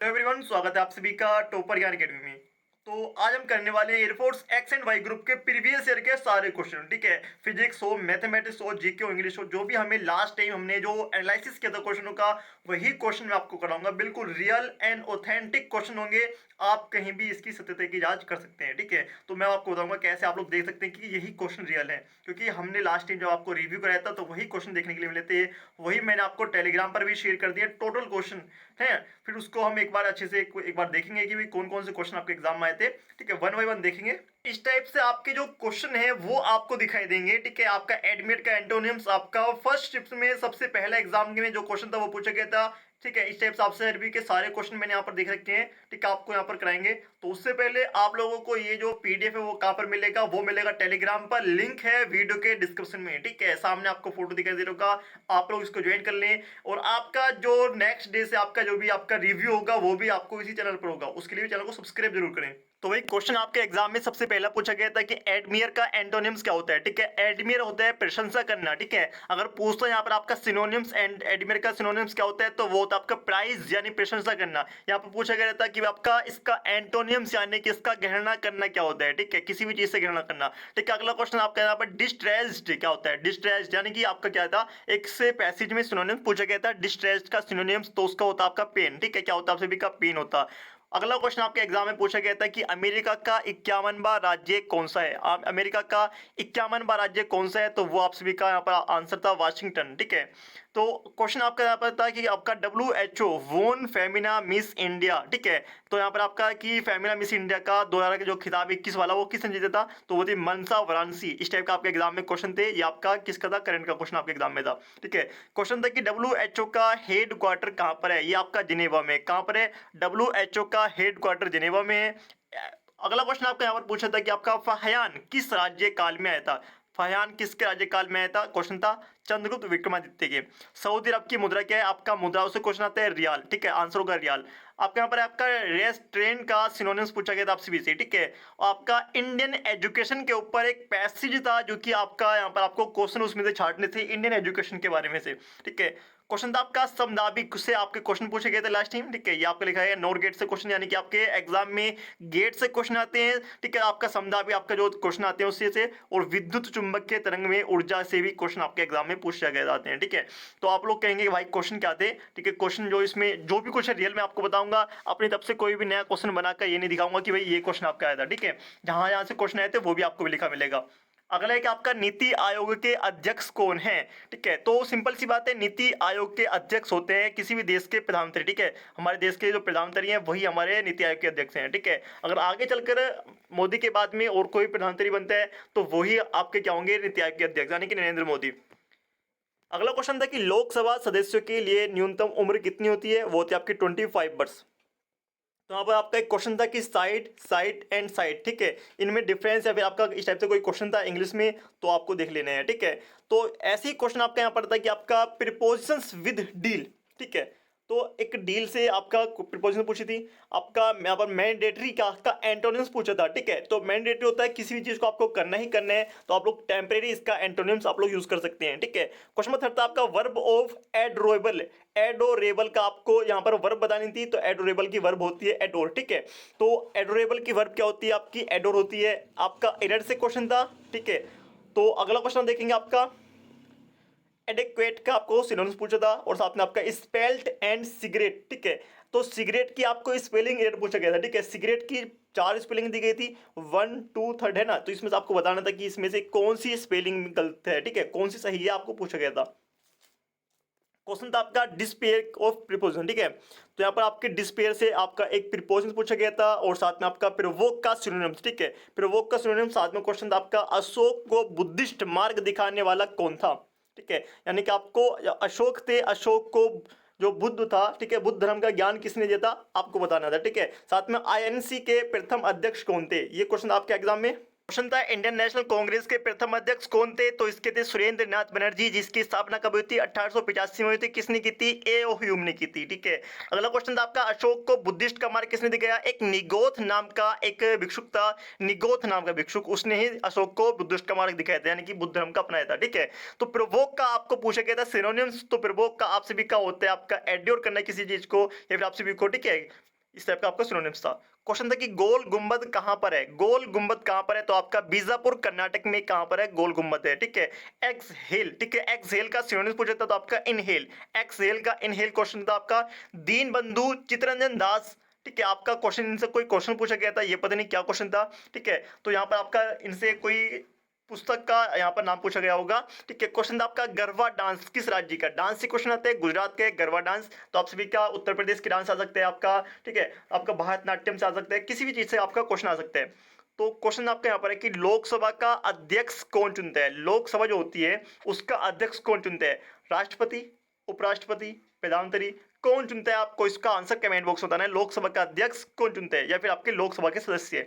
तो एवरीवन, स्वागत है आप सभी का टॉपर ज्ञान अकेडमी में। तो आज हम करने वाले हैं air force X and Y group के प्रीवियस ईयर के सारे क्वेश्चन। ठीक है, फिजिक्स हो, मैथमेटिक्स हो, जीके हो, इंग्लिश हो, जो भी हमें लास्ट टाइम हमने जो एनालिसिस किया था क्वेश्चनों का, वही क्वेश्चन मैं आपको कराऊंगा। बिल्कुल रियल एंड ऑथेंटिक क्वेश्चन होंगे। आप कहीं भी इसकी सत्यता की जांच कर सकते हैं। ठीक है, तो मैं आपको बताऊंगा कैसे आप लोग देख सकते हैं कि यही क्वेश्चन रियल है, क्योंकि हमने लास्ट टाइम जब आपको रिव्यू कराया था तो वही क्वेश्चन देखने के लिए मिले थे। वही मैंने आपको टेलीग्राम पर भी शेयर कर दिया टोटल क्वेश्चन है। फिर उसको हम एक बार अच्छे से एक बार देखेंगे कि भाई कौन कौन से क्वेश्चन आपके एग्जाम में आए थे। ठीक है, वन बाय वन देखेंगे। इस टाइप से आपके जो क्वेश्चन है वो आपको दिखाई देंगे। ठीक है, आपका एडमिट का एंटोनिम्स आपका फर्स्ट शिफ्ट में सबसे पहला एग्जाम में जो क्वेश्चन था वो पूछा गया था। ठीक है, इस टाइप से आपसे अरबी के सारे क्वेश्चन मैंने यहाँ पर देख रखे हैं। ठीक है, आपको यहाँ पर कराएंगे। तो उससे पहले आप लोगों को ये जो पीडीएफ है वो कहाँ पर मिलेगा, वो मिलेगा टेलीग्राम पर। लिंक है वीडियो के डिस्क्रिप्शन में। ठीक है, सामने आपको फोटो दिखाई दे रहा होगा, आप लोग इसको ज्वाइन कर लें। और आपका जो नेक्स्ट डे से आपका जो भी आपका रिव्यू होगा वो भी आपको इसी चैनल पर होगा, उसके लिए भी चैनल को सब्सक्राइब जरूर करें। तो वही क्वेश्चन आपके एग्जाम में सबसे पहला पूछा गया था कि एडमियर का एंटोनिम्स क्या होता है। ठीक है, एडमियर होता है प्रशंसा करना। ठीक है, अगर पूछता है यहाँ पर आपका सिनोनिम्स एंड एडमियर का सिनोनिम्स क्या होता है, तो वो होता है आपका प्राइज यानी प्रशंसा करना। यहाँ पर पूछा गया था कि आपका इसका एंटोनिम्स यानी कि इसका घृणा करना क्या होता है। ठीक है, किसी भी चीज से घृणा करना। ठीक है, अगला क्वेश्चन आपका यहाँ पर डिस्ट्रेस्ड क्या होता है। डिस्ट्रेस्ड यानी कि आपका क्या था, एक से पैसेज में सिनोनिम्स पूछा गया था डिस्ट्रेस्ड का सिनोनिम्स, तो उसका होता आपका पेन। ठीक है, क्या होता है आप सभी का पेन होता। अगला क्वेश्चन आपके एग्जाम में पूछा गया था कि अमेरिका का 51वां राज्य कौन सा है। अमेरिका का 51वां राज्य कौन सा है, तो वो आप सभी का यहाँ पर आंसर था वाशिंगटन। ठीक है, तो क्वेश्चन आपका यहाँ पर था कि आपका WHO वोन फेमिना मिस इंडिया। ठीक है, तो यहाँ पर आपका कि फेमिना मिस इंडिया का 2000 का जो खिताब 21 वाला वो किसने जीता था, तो वो थी मनसा वाराणसी। इस टाइप का आपके एग्जाम में क्वेश्चन थे। ये आपका किसका था, करंट का क्वेश्चन आपके एग्जाम में था। ठीक है, क्वेश्चन था कि WHO का हेड क्वार्टर कहाँ पर है, ये आपका जिनेवा में। कहाँ पर है, WHO का हेड क्वार्टर जिनेवा में है। अगला क्वेश्चन आपका यहाँ पर पूछा था कि आपका फहयान किस राज्य काल में आया था। फहयान किसके राज्यकाल में आया था, क्वेश्चन था चंद्रगुप्त विक्रमादित्य के। सऊदी अरब की मुद्रा क्या है, आपका मुद्राओं से क्वेश्चन आता है रियाल। ठीक है, आंसर होगा रियाल। आपके यहाँ पर आपका रेस्ट्रेन का सिनोनिम्स पूछा गया था आपसे भी से। ठीक है, आपका इंडियन एजुकेशन के ऊपर एक पैसेज था जो कि आपका यहाँ पर आपको क्वेश्चन उसमें से छाटने थे इंडियन एजुकेशन के बारे में से। ठीक है, क्वेश्चन था आपका समदाबिक से आपके क्वेश्चन पूछे गए थे लास्ट टाइम। ठीक है, ये आपका लिखा है नोर गेट से क्वेश्चन, यानी कि आपके एग्जाम में गेट से क्वेश्चन आते हैं। ठीक है, आपका समदाबिक आपका जो क्वेश्चन आते हैं उससे से, और विद्युत चुंबकीय तरंग में ऊर्जा से भी क्वेश्चन आपके एग्जाम में पूछे गए जाते हैं। ठीक है, तो आप लोग कहेंगे कि भाई क्वेश्चन क्या थे। ठीक है, क्वेश्चन जो इसमें जो भी क्वेश्चन रियल में आपको बताऊंगा, अपनी तरफ से कोई भी नया क्वेश्चन बनाकर ये नहीं दिखाऊंगा कि भाई ये क्वेश्चन आपका आया था। ठीक है, जहां जहां से क्वेश्चन आए थे वो भी आपको भी लिखा मिलेगा। अगला है कि आपका नीति आयोग के अध्यक्ष कौन है। ठीक है, तो सिंपल सी बात है, नीति आयोग के अध्यक्ष होते हैं किसी भी देश के प्रधानमंत्री। ठीक है, हमारे देश के जो प्रधानमंत्री हैं वही हमारे नीति आयोग के अध्यक्ष हैं। ठीक है, अगर आगे चलकर मोदी के बाद में और कोई प्रधानमंत्री बनता है तो वही आपके क्या होंगे, नीति आयोग के अध्यक्ष, यानी कि नरेंद्र मोदी। अगला क्वेश्चन था कि लोकसभा सदस्यों के लिए न्यूनतम उम्र कितनी होती है, वो होती है आपकी 25 वर्ष। तो यहाँ पर आपका एक क्वेश्चन था कि साइट साइट एंड साइट। ठीक है, इनमें डिफरेंस है। फिर आपका इस टाइप से कोई क्वेश्चन था इंग्लिश में, तो आपको देख लेने हैं। ठीक है, तो ऐसे ही क्वेश्चन आपका यहाँ पर था कि आपका प्रीपोजिशंस विद डील। ठीक है, तो एक डील से आपका प्रीपोजिशन पूछी थी। आपका यहाँ पर मैंडेटरी का एंटोनिम्स पूछा था। ठीक है, तो मैंडेटरी होता है किसी भी चीज को आपको करना ही करना है, तो आप लोग टेम्परेरी इसका एंटोनिम्स आप लोग यूज कर सकते हैं। ठीक है, क्वेश्चन नंबर 3 था आपका वर्ब ऑफ एडोरेबल। एडोरेबल का आपको यहाँ पर वर्ब बतानी थी, तो एडोरेबल की वर्ब होती है एडोर। ठीक है, तो एडोरेबल की वर्ब क्या होती है, आपकी एडोर होती है। आपका एरर से क्वेश्चन था। ठीक है, तो अगला क्वेश्चन देखेंगे आपका एडेक्वेट का आपको सिनोनिम्स पूछा था, और साथ में आपका स्पेल्ट एंड सिगरेट। ठीक है, तो सिगरेट की आपको स्पेलिंग एरर पूछा गया था। ठीक है, सिगरेट की 4 स्पेलिंग दी गई थी, 1 2 3 है ना, तो इसमें से आपको बताना था कि इसमें से कौन सी स्पेलिंग गलत है। ठीक है, कौन सी सही है आपको पूछा गया था। क्वेश्चन था आपका डिस्पेयर ऑफ प्रीपोजिशन। ठीक है, तो यहाँ पर आपके डिस्पेयर से आपका एक प्रीपोजिशन पूछा गया था, और साथ में आपका प्रोवोक का सिनोनिम्स। ठीक है, प्रोवोक का सिनोनिम्स, साथ में क्वेश्चन था आपका अशोक को बुद्धिस्ट मार्ग दिखाने वाला कौन था। ठीक है, यानी कि आपको अशोक थे, अशोक को जो बुद्ध था, ठीक है, बुद्ध धर्म का ज्ञान किसने दिया था आपको बताना था। ठीक है, साथ में INC के प्रथम अध्यक्ष कौन थे, ये क्वेश्चन आपके एग्जाम में। क्वेश्चन था इंडियन नेशनल कांग्रेस के प्रथम अध्यक्ष कौन थे, तो इसके थे सुरेंद्र नाथ बनर्जी, जिसकी स्थापना कब हुई थी, 1885 में हुई थी। किसने की थी, A.O. ह्यूम ने की थी। ठीक है, अगला क्वेश्चन था आपका अशोक को बुद्धिस्ट का मार्ग किसने दिखाया। एक निगोथ नाम का एक भिक्षुक था, निगोथ नाम का भिक्षुक, उसने ही अशोक को बुद्धिस्ट का मार्ग दिखाया था, यानी कि बुद्ध धर्म का अपनाया था। ठीक है, तो प्रवोक का आपको पूछा गया था सिनोनिम्स, तो प्रवोक का आप सभी का होता है आपका एड्योर करना किसी चीज को, या फिर आप सभी को। ठीक है, इस टाइप का आपका सिनोनिम्स था। क्वेश्चन था कि गोल गुंबद कहाँ पर है, गोल गुंबद कहाँ पर है, तो आपका बीजापुर कर्नाटक में कहाँ पर है गोल गुंबद है, ठीक है। एक्सहेल, ठीक है, एक्सहेल का सिनोनिम्स पूछा था तो आपका इनहेल, एक्सहेल का इनहेल क्वेश्चन था आपका। दीन बंधु चित्तरंजन दास, ठीक है, आपका क्वेश्चन इनसे कोई क्वेश्चन पूछा गया था, ये पता नहीं क्या क्वेश्चन था, ठीक है। तो यहाँ पर आपका इनसे कोई पुस्तक का यहाँ पर नाम पूछा गया होगा, ठीक है। क्वेश्चन था आपका गरबा डांस किस राज्य का, डांस से क्वेश्चन आते हैं, गुजरात के गरबा डांस, तो आप सभी का उत्तर प्रदेश के डांस आ सकते हैं आपका, ठीक है। आपका भारतनाट्यम से आ सकते हैं, किसी भी चीज से आपका क्वेश्चन आ सकते हैं। तो क्वेश्चन आपका यहाँ पर है कि लोकसभा का अध्यक्ष कौन चुनता है, लोकसभा जो होती है उसका अध्यक्ष कौन चुनता है, राष्ट्रपति, उपराष्ट्रपति, प्रधानमंत्री, कौन चुनता है, आपको इसका आंसर कमेंट बॉक्स में बताना है। लोकसभा का अध्यक्ष कौन चुनता है या फिर आपके लोकसभा के सदस्य।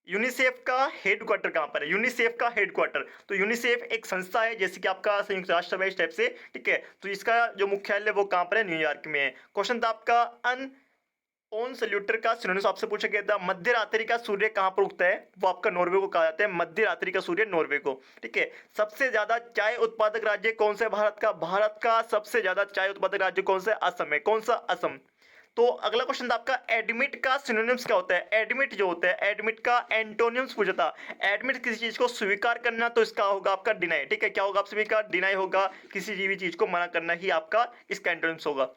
यूनिसेफ का हेडक्वार्टर कहाँ पर है, यूनिसेफ का हेडक्वार्टर, तो यूनिसेफ एक संस्था है जैसे कि आपका संयुक्त राष्ट्र है इस टाइप से, ठीक है। तो इसका जो मुख्यालय वो कहाँ पर है, न्यूयॉर्क में है। क्वेश्चन था आपका अन ऑन सल्यूटर का सिनोनिम्स आपसे पूछा गया था। मध्य रात्रि का सूर्य कहाँ पर उगता है, वो आपका नॉर्वे को कहा जाता है, मध्य रात्रि का सूर्य नॉर्वे को, ठीक है। सबसे ज्यादा चाय उत्पादक राज्य कौन सा है भारत का, भारत का सबसे ज्यादा चाय उत्पादक राज्य कौन सा है, असम है, कौन सा, असम। तो अगला क्वेश्चन था आपका एडमिट का सिनोनिम्स क्या होता है, एडमिट जो होता है, एडमिट का एंटोनिम्स पूछा था। एडमिट किसी चीज को स्वीकार करना, तो इसका होगा आपका डिनाई, ठीक है। क्या होगा आप सभी का, डिनाई होगा, किसी भी चीज को मना करना ही आपका इसका एंटोनिम्स होगा,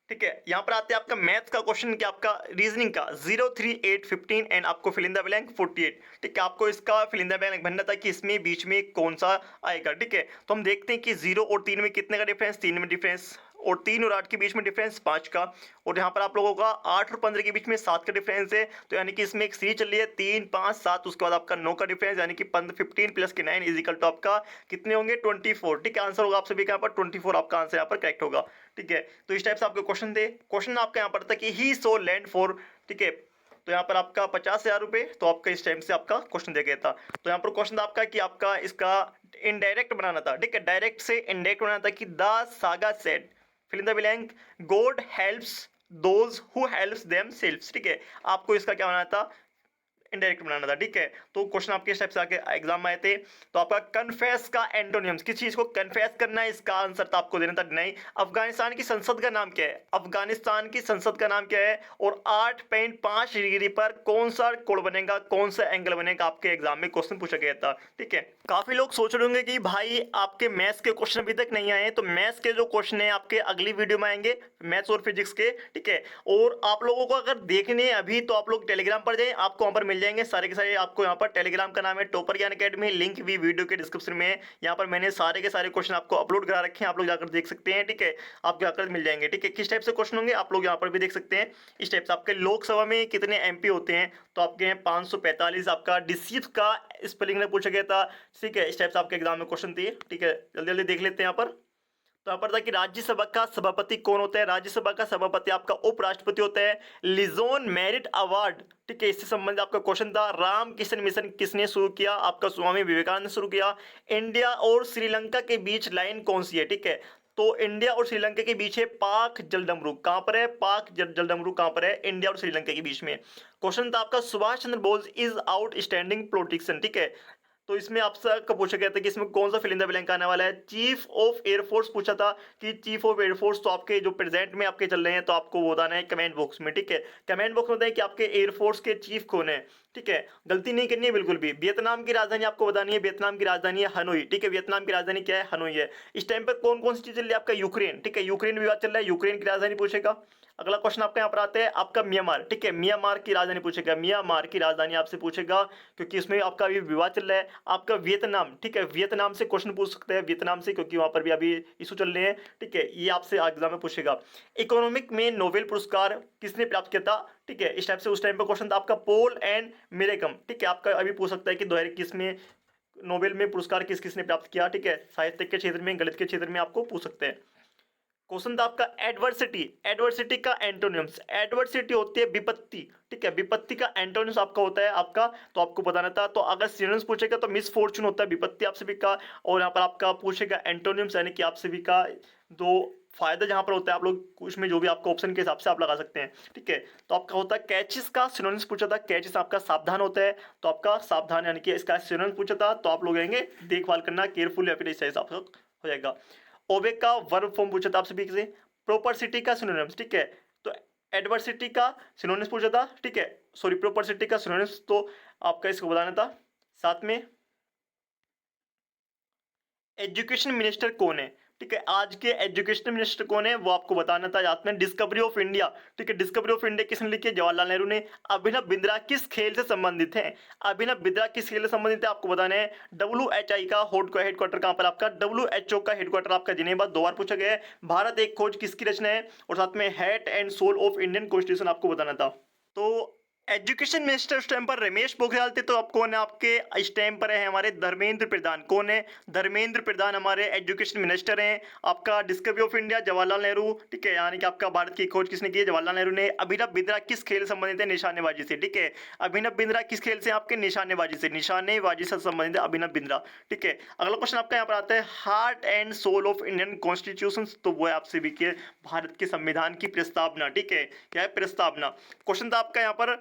ठीक है। यहाँ पर आते हैं आपका मैथ्स का क्वेश्चन कि आपका रीजनिंग का 0 3 8 15 एंड आपको फिल इन द ब्लैंक 48, ठीक है। आपको इसका फिल इन द ब्लैंक भरना था कि इसमें बीच में कौन सा आएगा, ठीक है। तो हम देखते हैं कि 0 और 3 में कितने का डिफरेंस, 3 में डिफरेंस, और 3 और 8 के बीच में डिफरेंस 5 का, और यहाँ पर आप लोगों का 8 और 15 के बीच में 7 का डिफरेंस है। तो यानी कि इसमें एक सीरीज चल रही है 3 5 7, उसके बाद आपका 9 का डिफरेंस, यानी कि 15 प्लस के 9 इजिकल टू आपका कितने होंगे 24, ठीक है। आंसर होगा आप सभी का यहाँ पर 24, आपका आंसर यहाँ पर करेक्ट होगा, ठीक है। तो इस टाइप से आपके क्वेश्चन थे। क्वेश्चन आपका यहाँ पर था कि ही सो लैंड फॉर, ठीक है, तो यहाँ पर आपका 50,000 रुपए, तो आपका इस टाइम से आपका क्वेश्चन दिया गया था। तो यहाँ पर क्वेश्चन था आपका कि आपका इसका इनडायरेक्ट बनाना था, ठीक है, डायरेक्ट से इनडायरेक्ट बनाना था कि the saga said fill in the blank God helps those who helps themselves, ठीक है। आपको इसका क्या बनाना था, इनडायरेक्ट बनाना था, ठीक है। तो क्वेश्चन आपके इस टाइप से आके एग्जाम में आए थे। तो आपका कन्फेस का एंटोनियम्स, किस चीज को कन्फेस करना है, इसका आंसर था आपको देना था नहीं। अफगानिस्तान की संसद का नाम क्या है, अफगानिस्तान की संसद का नाम क्या है, और 8.5 डिग्री पर कौन सा कोण बनेगा, कौन सा एंगल बनेगा, आपके एग्जाम में क्वेश्चन पूछा गया था, ठीक है। काफी लोग सोच रहे होंगे कि भाई आपके मैथ्स के क्वेश्चन अभी तक नहीं आए, तो मैथ्स के जो क्वेश्चन है आपके अगली वीडियो में आएंगे, मैथ्स और फिजिक्स के, ठीक है। और आप लोगों को अगर देखने हैं अभी तो आप लोग टेलीग्राम पर जाएं, आपको वहां पर मिल जाएंगे सारे के सारे। आपको यहाँ पर टेलीग्राम का नाम है टॉपर ज्ञान अकेडमी, लिंक भी वीडियो के डिस्क्रिप्शन में है। यहाँ पर मैंने सारे के सारे क्वेश्चन आपको अपलोड करा रखे हैं, आप लोग जाकर देख सकते हैं, ठीक है। आपको जाकर मिल जाएंगे, ठीक है। किस टाइप से क्वेश्चन होंगे आप लोग यहाँ पर भी देख सकते हैं। इस टाइप से आपके लोकसभा में कितने एमपी होते हैं, तो आपके हैं 545, आपका डिसीव का स्पेलिंग में पूछा गया था, ठीक है। इस टाइप से आपके एग्जाम में क्वेश्चन थे, ठीक है। जल्दी जल्दी देख लेते हैं यहाँ पर। तो यहाँ पर था कि राज्यसभा का सभापति कौन होता है, राज्यसभा का सभापति आपका उपराष्ट्रपति होता है। लिजोन मेरिट अवार्ड, ठीक है, इससे संबंधित आपका क्वेश्चन था। राम किशन मिशन किसने शुरू किया, आपका स्वामी विवेकानंद ने शुरू किया। इंडिया और श्रीलंका के बीच लाइन कौन सी है, ठीक है। तो इंडिया और श्रीलंका के बीच है पाक जलडमरू, कहां पर है, पाक जलडमरू कहां पर है, इंडिया और श्रीलंका के बीच में। क्वेश्चन था आपका Subhash Chandra Bose is outstanding politician, ठीक है। तो इसमें आपसे कब पूछा गया था कि इसमें कौन सा फिल इन द ब्लैंक आने वाला है, चीफ ऑफ एयरफोर्स पूछा था कि चीफ ऑफ एयरफोर्स तो आपके जो प्रेजेंट में आपके चल रहे हैं, तो आपको वो बताना है कमेंट बॉक्स में, ठीक है। कमेंट बॉक्स में बताएं कि आपके एयरफोर्स के चीफ कौन है, ठीक है। गलती नहीं करनी है बिल्कुल भी। वियतनाम की राजधानी आपको बतानी है, वियतनाम की राजधानी है हनोई, ठीक है। वियतनाम की राजधानी क्या है, हनोई है। इस टाइम पर कौन कौन सी चीज चल रही है, आपका यूक्रेन, ठीक है, यूक्रेन विवाद चल रहा है, यूक्रेन की राजधानी पूछेगा। अगला क्वेश्चन आपका यहाँ पर आता है आपका म्यांमार, ठीक है, म्यांमार की राजधानी पूछेगा, म्यांमार की राजधानी आपसे पूछेगा, क्योंकि इसमें आपका अभी विवाद चल रहा है। आपका वियतनाम, ठीक है, वियतनाम से क्वेश्चन पूछ सकते हैं, वियतनाम से, क्योंकि वहां पर भी अभी इशू चल रहे हैं, ठीक है। ये आपसे एग्जाम में पूछेगा। इकोनॉमिक में नोबेल पुरस्कार किसने प्राप्त किया था, ठीक है। इस टाइप से उस टाइम पर क्वेश्चन था आपका पोल एंड मेरेकम, ठीक है। आपका अभी पूछ सकता है कि 2021 में नोबेल में पुरस्कार किस किसने प्राप्त किया, ठीक है। साहित्य के क्षेत्र में, गणित के क्षेत्र में आपको पूछ सकते हैं। क्वेश्चन था आपका एडवर्सिटी, एडवर्सिटी का एंटोनिम्स, एडवर्सिटी होती है विपत्ति, ठीक है। विपत्ति का एंटोनिम्स आपका होता है आपका, तो आपको बताना था। तो अगर सिनोनिम्स पूछेगा तो मिसफॉर्चून होता है विपत्ति आप सभी का, और यहाँ पर आपका पूछेगा एंटोनिम्स, यानी कि आप सभी का दो फायदा जहां पर होता है, आप लोग उसमें जो भी आपका ऑप्शन के हिसाब से आप लगा सकते हैं, ठीक है। तो आपका होता है कैचिस का सिनोनिम्स पूछा था, कैचिस आपका सावधान होता है, तो आपका सावधान यानी कि इसका सिनोनिम्स पूछा था, तो आप लोग रहेंगे देखभाल करना, केयरफुल, या फिर इस हिसाब से हो जाएगा। ओबे का वर्ब फॉर्म पूछा था आप सभी से। प्रॉपर सिटी का सिनोनिम्स, ठीक है। तो एडवर्सिटी का सिनोनिम्स पूछा था, ठीक है, सॉरी प्रोपर्सिटी का सिनोनिम्स, तो आपका इसको बताना था। साथ में एजुकेशन मिनिस्टर कौन है, ठीक है, आज के एजुकेशन मिनिस्टर कौन है वो आपको बताना था। याद में डिस्कवरी ऑफ इंडिया, ठीक है, डिस्कवरी ऑफ इंडिया किसने लिखी है, जवाहरलाल नेहरू ने। अभिनव बिंद्रा किस खेल से संबंधित है, अभिनव बिंद्रा किस खेल से संबंधित है आपको बताना है। WHI का हेडक्वार्टर कहाँ पर आपका, WHO का हेडक्वार्टर आपका जिनेवा, 2 बार पूछा गया है। भारत एक खोज किसकी रचना है, और साथ में heart and soul of Indian constitution आपको बताना था। तो एजुकेशन मिनिस्टर उस टाइम पर रमेश पोखरियाल थे, तो अब कौन है आपके इस टाइम पर है हमारे धर्मेंद्र प्रधान। कौन है, धर्मेंद्र प्रधान हमारे एजुकेशन मिनिस्टर हैं। आपका discovery of India Jawaharlal Nehru, ठीक है, यानी कि आपका भारत की खोज किसने की है, जवाहरलाल नेहरू ने। अभिनव बिंद्रा किस खेल से संबंधित है, निशानेबाजी से, ठीक है, अभिनव बिंद्रा किस खेल से, आपके निशानेबाजी से, निशानेबाजी से संबंधित है अभिनव बिंद्रा, ठीक है। अगला क्वेश्चन आपका यहाँ पर आता है heart and soul of Indian constitution, तो वो है आपसे भी कि भारत के संविधान की प्रस्तावना, ठीक है, क्या है, प्रस्तावना। क्वेश्चन था आपका यहाँ पर,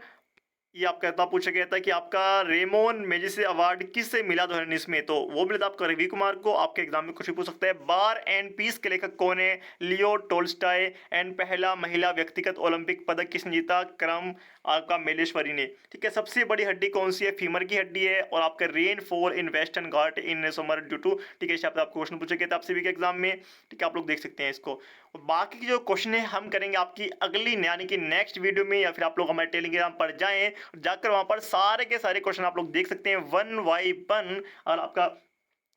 ये आपका इतना पूछा गया था कि आपका रेमोन मैजेसी अवार्ड किससे मिला 2019 में, तो वो मिला था आपका रवि कुमार को। आपके एग्जाम में कुछ भी पूछ सकता है। बार एंड पीस के लेखक कौन है, लियो टोल्स्टॉय। एंड पहला महिला व्यक्तिगत ओलंपिक पदक किसने जीता, क्रम आपका मेलेश्वरी ने, ठीक है। सबसे बड़ी हड्डी कौन सी है, फीमर की हड्डी है। और आपका rainfall in Western Ghat in summer due to, ठीक है, इस आपको क्वेश्चन पूछे गए थे आपसे भी के एग्जाम में, ठीक है, आप लोग देख सकते हैं इसको। और बाकी जो क्वेश्चन है हम करेंगे आपकी अगली यानी कि नेक्स्ट वीडियो में, या फिर आप लोग हमारे टेलीग्राम पर जाएं, जाकर वहां पर सारे के सारे क्वेश्चन आप लोग देख सकते हैं 1 बाय 1। और आपका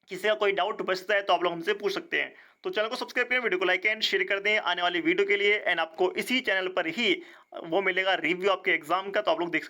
किसी का कोई डाउट बचता है तो आप लोग हमसे पूछ सकते हैं। तो चैनल को सब्सक्राइब करें, वीडियो को लाइक एंड शेयर कर दें आने वाली वीडियो के लिए। एंड आपको इसी चैनल पर ही वो मिलेगा रिव्यू आपके एग्जाम का, तो आप लोग देख सकते हैं।